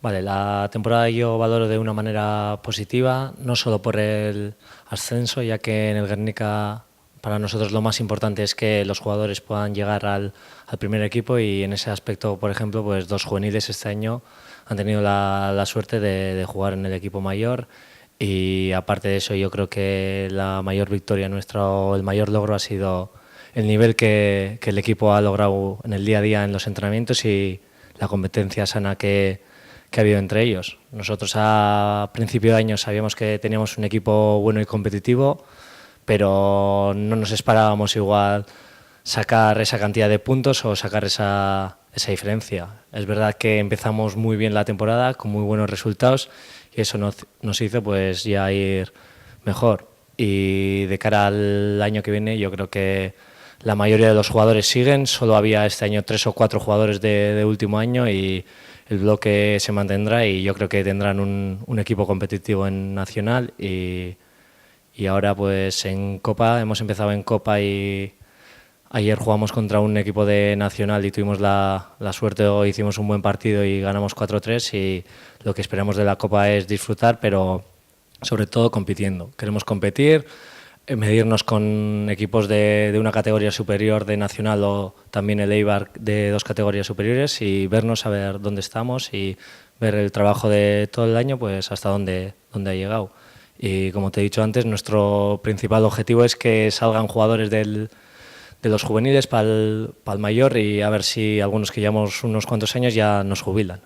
Vale, la temporada yo valoro de una manera positiva, no solo por el ascenso, ya que en el Guernica para nosotros lo más importante es que los jugadores puedan llegar al primer equipo y en ese aspecto, por ejemplo, pues dos juveniles este año han tenido la suerte de jugar en el equipo mayor y aparte de eso yo creo que la mayor victoria nuestra o el mayor logro ha sido el nivel que el equipo ha logrado en el día a día en los entrenamientos y la competencia sana que ha habido entre ellos. Nosotros a principio de año sabíamos que teníamos un equipo bueno y competitivo, pero no nos esperábamos igual sacar esa cantidad de puntos o sacar esa diferencia. Es verdad que empezamos muy bien la temporada, con muy buenos resultados, y eso nos hizo pues ya ir mejor. Y de cara al año que viene yo creo que la mayoría de los jugadores siguen, solo había este año 3 o 4 jugadores de último año y el bloque se mantendrá y yo creo que tendrán un equipo competitivo en Nacional y ahora pues en Copa, hemos empezado en Copa y ayer jugamos contra un equipo de Nacional y tuvimos la suerte o hicimos un buen partido y ganamos 4-3 y lo que esperamos de la Copa es disfrutar, pero sobre todo compitiendo. Queremos competir, medirnos con equipos de una categoría superior de Nacional o también el Eibar de 2 categorías superiores y vernos a ver dónde estamos y ver el trabajo de todo el año pues hasta dónde ha llegado. Y como te he dicho antes, nuestro principal objetivo es que salgan jugadores de los juveniles para el mayor y a ver si algunos que llevamos unos cuantos años ya nos jubilan.